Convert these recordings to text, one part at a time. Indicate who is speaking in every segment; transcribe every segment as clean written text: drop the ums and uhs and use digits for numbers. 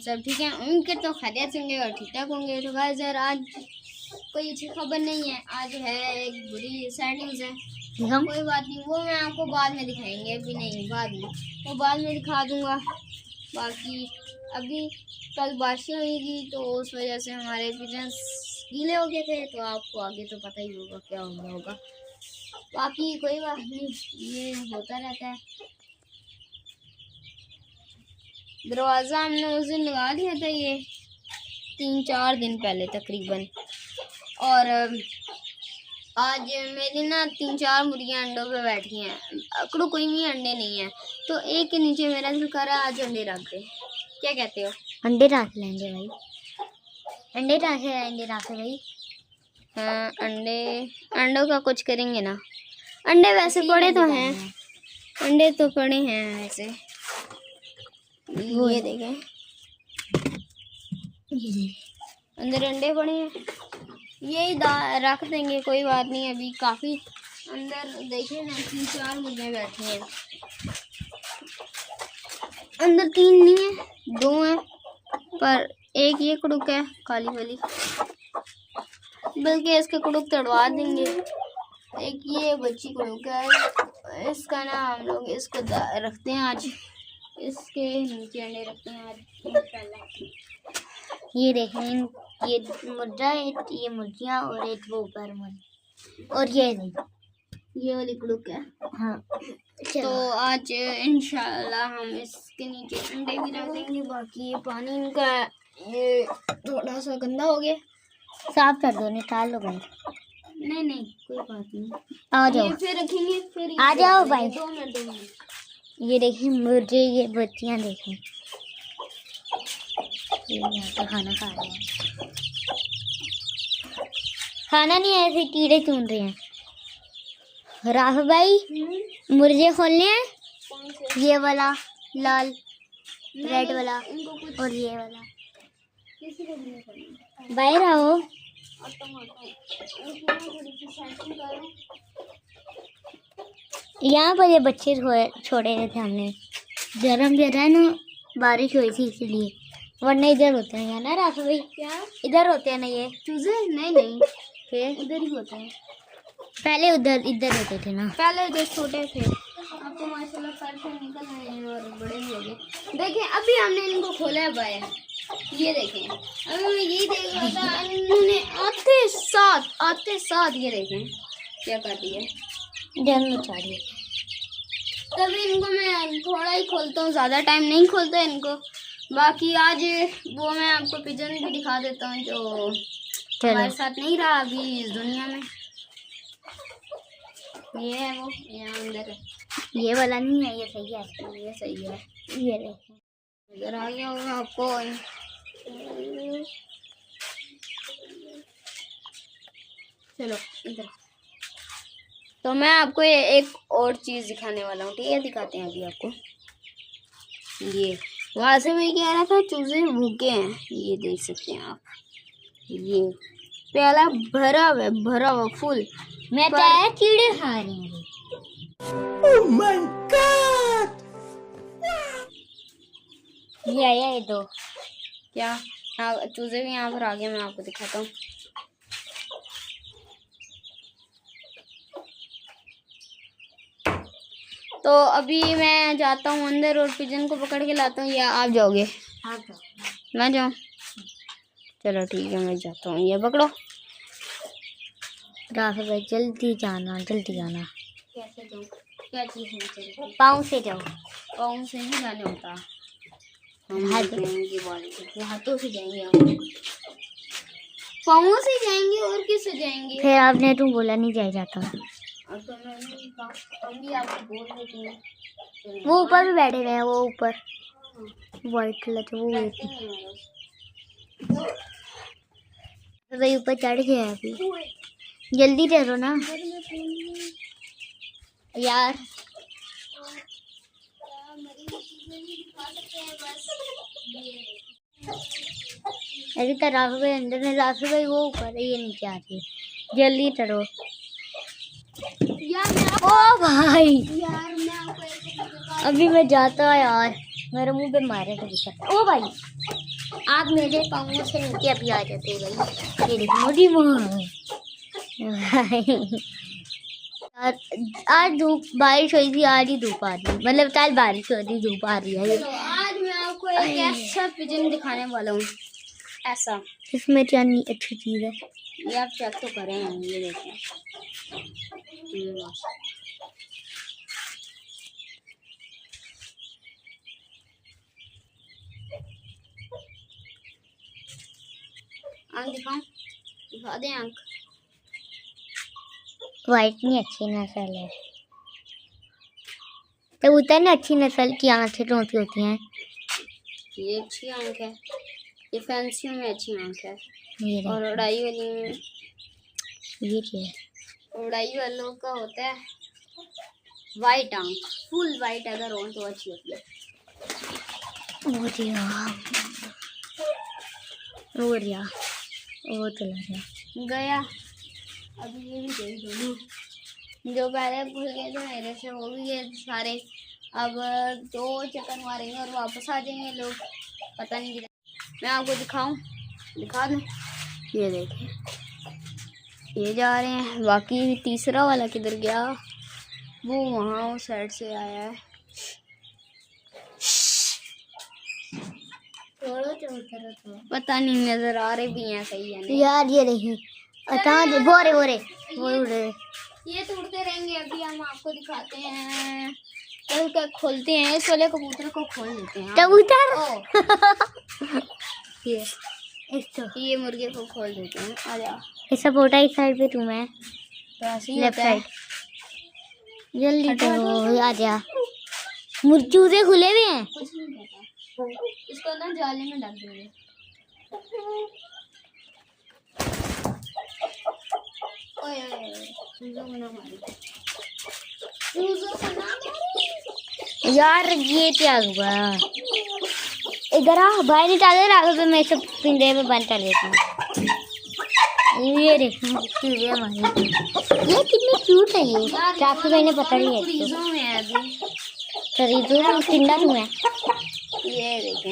Speaker 1: सब ठीक हैं, उनके तो खैरियत होंगे और ठीक ठाक होंगे। तो गाइस यार आज कोई अच्छी खबर नहीं है, आज है एक बुरी सैड न्यूज़ है। कोई बात नहीं, वो मैं आपको बाद में दिखाएंगे, अभी नहीं, बाद में, वो बाद में दिखा दूंगा। बाकी अभी कल बारिशें हुई थी तो उस वजह से हमारे पिजन्स गीले हो गए थे, तो आपको आगे तो पता ही होगा क्या हो गया होगा। बाकी कोई बात नहीं, ये होता रहता है। दरवाज़ा हमने उस दिन लगा दिया था, ये 3-4 दिन पहले तकरीबन, और आज मेरी ना 3-4 मुर्गियाँ अंडों पे बैठी हैं। अकड़ू कोई भी अंडे नहीं है, तो एक के नीचे मेरा दिल कर रहा है आज अंडे रख दे। क्या कहते हो?
Speaker 2: अंडे रख लेंगे भाई, अंडे रखे भाई।
Speaker 1: हाँ अंडों का कुछ करेंगे ना। अंडे वैसे पड़े तो हैं, अंडे तो पड़े हैं वैसे, ये देखें अंदर अंडे पड़े हैं, यही रख देंगे, कोई बात नहीं। अभी काफ़ी अंदर देखिए ना 3-4 मुर्गियाँ बैठी हैं, अंदर 3 नहीं है 2 हैं, पर एक ये कुड़ुक है काली वाली, बल्कि इसके कुड़ुक तड़वा देंगे। एक ये बच्ची कुड़ुक है, इसका ना हम लोग इसको रखते हैं आज, इसके नीचे अंडे रखते हैं आज इंशाल्लाह।
Speaker 2: ये देखें, ये मुर्गा, ये मुर्गियाँ और एक वो ऊपर मुर्गी, और ये
Speaker 1: वाली कुड़ुक है।
Speaker 2: हाँ,
Speaker 1: तो आज इंशाल्लाह हम इसके नीचे अंडे भी रख देंगे। बाकी ये पानी इनका ये थोड़ा सा गंदा हो गया,
Speaker 2: साफ कर दो, निकाल लो भाई।
Speaker 1: नहीं कोई बात नहीं,
Speaker 2: आ जाओ,
Speaker 1: ये फिर रखेंगे, फिर
Speaker 2: आ जाओ भाई।
Speaker 1: 2 मिनट।
Speaker 2: ये देखें मुर्गे, ये बच्चियाँ देखें, ये यहाँ पे खाना खा रहे हैं। खाना नहीं, ऐसे कीड़े चुन रहे हैं। राह भाई मुर्गे खोलने हैं, ये वाला लाल रेड वाला और ये वाला। बाहर आओ, यहाँ पर ये बच्चे छोड़े गए थे हमने, गर्म ज़्यादा है ना, बारिश हुई थी इसीलिए, वरना इधर होते हैं ना राफी भाई।
Speaker 1: क्या
Speaker 2: इधर होते हैं ना ये
Speaker 1: चूजे? नहीं
Speaker 2: फिर
Speaker 1: उधर ही होते हैं,
Speaker 2: पहले इधर होते थे ना,
Speaker 1: पहले जो छोटे थे, अब तो माशाल्लाह फर से निकल रहे हैं और बड़े भी हो गए। देखें अभी हमने इनको खोला है बाहर, ये देखें, अभी मैं यही देख रहा था, इन्होंने आते साथ ये देखें क्या कर दिया,
Speaker 2: जन्म चाहिए।
Speaker 1: तभी इनको मैं थोड़ा ही खोलता हूँ, ज़्यादा टाइम नहीं खोलता इनको। बाकी आज वो मैं आपको पिजन भी दिखा देता हूँ जो हमारे साथ नहीं रहा अभी इस दुनिया में। ये है वो, यहाँ अंदर है,
Speaker 2: ये वाला नहीं है, ये सही है,
Speaker 1: ये सही है।
Speaker 2: ये देखें,
Speaker 1: इधर आ गया होगा आपको, चलो इधर। तो मैं आपको एक और चीज़ दिखाने वाला हूँ, ठीक है, दिखाते हैं अभी आपको। ये वहाँ से मैं कह रहा था चूजे भूखे हैं, ये देख सकते हैं आप, ये प्याला भरा हुआ फुल,
Speaker 2: मैं तो कीड़े खा रहे हैं।
Speaker 3: Oh my God!
Speaker 2: ये आया है 2
Speaker 1: क्या चूजे भी यहाँ पर आ गए, मैं आपको दिखाता हूँ। तो अभी मैं जाता हूँ अंदर और पिजन को पकड़ के लाता हूँ, या आप जाओगे?
Speaker 2: हाँ तो
Speaker 1: मैं जाऊँ? चलो ठीक है, मैं जाता हूँ, ये पकड़ो।
Speaker 2: राफी भाई जल्दी जाना।
Speaker 1: कैसे जाऊँ? क्या चीज़ है?
Speaker 2: पाँव से जाओ,
Speaker 1: पाँव से नहीं जाने होता, हम
Speaker 2: हाथों से जाएंगे हम।
Speaker 1: पाँव से जाएंगे और किससे जाएंगे?
Speaker 2: फिर आपने तुम बोला नहीं जाया जाता।
Speaker 1: अब तो हम भी आपको बोल देते हैं।
Speaker 2: वो ऊपर भी बैठे हुए हैं, वो ऊपर वाइट कलर के वो भाई ऊपर चढ़ गया है अभी, जल्दी चलो ना यार। अभी तो राफी भाई अंदर में, राफी भाई वो ऊपर है, ये नीचे आती है, जल्दी चलो
Speaker 1: यार।
Speaker 2: ओ भाई
Speaker 1: यार मैं
Speaker 2: अभी मैं जाता यार, मेरे मुंह पे मारे तो दिक्कत। ओ भाई आप मेरे पाँव से नीचे अभी आ जाते भाई। ये देखो मोटी माँ। आज धूप बारिश हुई थी, आज ही धूप आ रही है, मतलब कल बारिश हो रही धूप आ रही है।
Speaker 1: तो आज मैं आपको एक ऐसा पिजन दिखाने वाला हूँ, ऐसा।
Speaker 2: इसमें चांदी अच्छी चीज है।
Speaker 1: ये आप चेक तो करें, ये देखें। आंख दिखाऊं, दिखा दें आंख।
Speaker 2: वाइट नहीं अच्छी नस्ल है, कबूतर ने अच्छी नस्ल की आंखें कौन सी होती हैं?
Speaker 1: ये अच्छी आंख है, ये फैंसी में अच्छी आंख है।
Speaker 2: ये
Speaker 1: और उड़ाई वाली में,
Speaker 2: ये क्या है?
Speaker 1: उड़ाई वालों का होता है वाइट आंख, फुल वाइट अगर हो तो अच्छी होती है।
Speaker 2: वो चला
Speaker 1: गया। अभी ये भी देख दो, जो पहले भूल गए थे मेरे से वो भी ये सारे अब 2 चक्कर मारेंगे और वापस आ जाएंगे लोग, पता नहीं किधर। मैं आपको दिखाऊं, दिखा दूं, ये देखिए ये जा रहे हैं। बाकी तीसरा वाला किधर गया? वो वहाँ उस साइड से आया है। पता नहीं नजर आ रहे भी हैं सही है नहीं।
Speaker 2: यार ये नहीं बोरे वो उड़ रहे।
Speaker 1: ये तो उड़ते रहेंगे। अभी हम आपको दिखाते हैं, कल क्या खोलते हैं, इस वाले कबूतर को खोल लेते हैं।
Speaker 2: कबूतर
Speaker 1: ये मुर्गे को खोल देते हैं। आ जा,
Speaker 2: ऐसा पोटा इस साइड पे तुम है,
Speaker 1: तो ऐसे ही
Speaker 2: लेफ्ट
Speaker 1: होता है।
Speaker 2: साइड जल्दी तो आ जा। मुर्चूजे खुले हुए हैं।
Speaker 1: कुछ नहीं पता, इसको ना जाले में डाल देंगे। ओए ओए चूजों को ना मारी, चूजों को ना मारी।
Speaker 2: यार ये क्या हुआ? इधर आ, बाहर निकाले राघव पे, मैं सब पिंजरे में बंद कर देता हूँ। ये देखो चूजे हमारे, ये कितनी क्यूट है। ये काफी मैंने पकड़ लिया है।
Speaker 1: फ्रीजों में है अभी,
Speaker 2: खरीदो टिंडा क्यों है?
Speaker 1: ये देखें,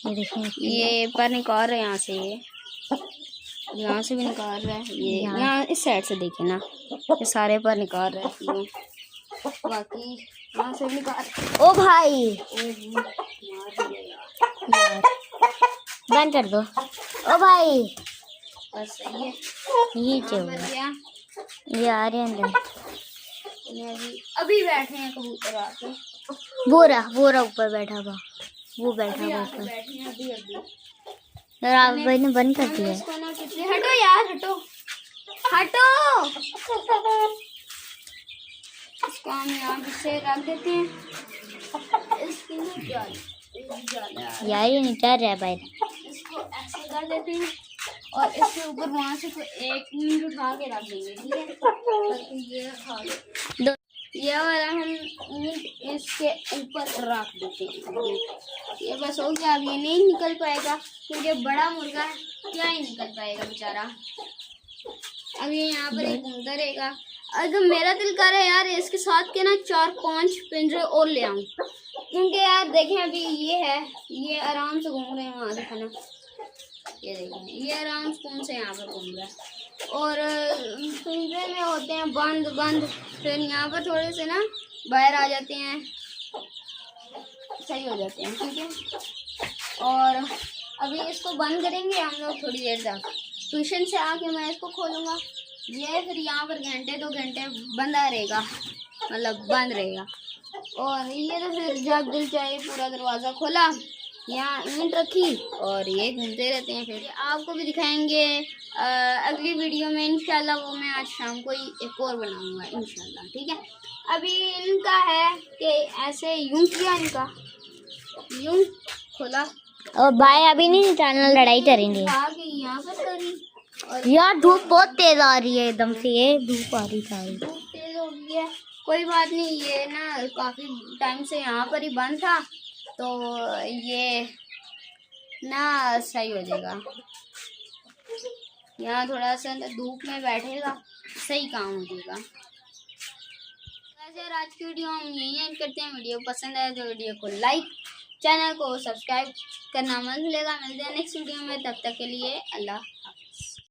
Speaker 2: ये देखें,
Speaker 1: ये पर निकाल रहे हैं यहाँ से, ये यहाँ से भी निकाल रहा है। ये यहाँ इस साइड से देखे ना, ये सारे पर निकाल रहा है। ये बाकी यहाँ से भी निकाल।
Speaker 2: ओ भाई
Speaker 1: यार
Speaker 2: बंद कर दो। ओ भाई
Speaker 1: बस सही है।
Speaker 2: ये क्या
Speaker 1: बच
Speaker 2: हुआ?
Speaker 1: गया।
Speaker 2: ये आ रहे हैं अंदर।
Speaker 1: अभी बैठे हैं कबूतर आके,
Speaker 2: बोरा ऊपर बैठा हुआ, वो बैठा
Speaker 1: अभी
Speaker 2: हुआ
Speaker 1: आके
Speaker 2: ऊपर।
Speaker 1: बैठे हैं अभी।
Speaker 2: यार आप भाई ने बंद कर दिया है।
Speaker 1: इसको ना कितने, हटो यार, हटो हटो। इसको हम यहाँ से रख देते हैं। इसकी ना जाल
Speaker 2: यार ये निकल रहा है भाई।
Speaker 1: इसको ऐसे कर देते हैं और इसके ऊपर वहाँ से कोई 1 मिनट उठा के रख देंगे, ठीक है? ताकि ये खा ले। ये वाला हम ईंट इसके ऊपर रख देते हैं। ये बस हो गया। अब ये नहीं निकल पाएगा क्योंकि बड़ा मुर्गा है, क्या ही निकल पाएगा बेचारा। अब ये यहाँ पर ही घूमता रहेगा। अगर मेरा दिल कर रहा है यार इसके साथ के ना 4-5 पिंजरे और ले आऊं, क्योंकि यार देखें अभी ये है, ये आराम से घूम रहे हैं। वहाँ देखा ना, ये देखें ये आराम से कौन से यहाँ पर घूम रहा है। और पिंजरे में होते हैं बंद, फिर यहाँ पर थोड़े से ना बाहर आ जाते हैं, सही हो जाते हैं, ठीक है? और अभी इसको बंद करेंगे हम लोग थोड़ी देर तक। ट्यूशन से आके मैं इसको खोलूँगा, ये फिर यहाँ पर 1-2 घंटे बंदा रहेगा, मतलब बंद रहेगा। और ये तो फिर जब दिल चाहे पूरा दरवाज़ा खोला, यहाँ ईंट रखी और ये घूमते रहते हैं। फिर आपको भी दिखाएंगे अगली वीडियो में इंशाल्लाह। वो मैं आज शाम को ही एक और बनाऊंगा इंशाल्लाह, ठीक है? अभी इनका है कि ऐसे यूं किया, इनका यूं खोला
Speaker 2: और भाई अभी नहीं निकालना, लड़ाई करेंगे।
Speaker 1: आगे यहाँ पर करी और
Speaker 2: यार धूप बहुत तेज आ रही है, एकदम से ये धूप आ रही सारी।
Speaker 1: धूप तेज हो गई है। कोई बात नहीं, ये ना काफ़ी टाइम से यहाँ पर ही बंद था, तो ये ना सही हो जाएगा। यहाँ थोड़ा सा धूप में बैठेगा, सही काम हो जाएगा। वैसे आज की वीडियो हम यहीं एंड करते हैं। वीडियो पसंद आए तो वीडियो को लाइक, चैनल को सब्सक्राइब करना मत भूलिएगा। मिलते हैं नेक्स्ट वीडियो में, तब तक के लिए अल्लाह हाफ़िज़।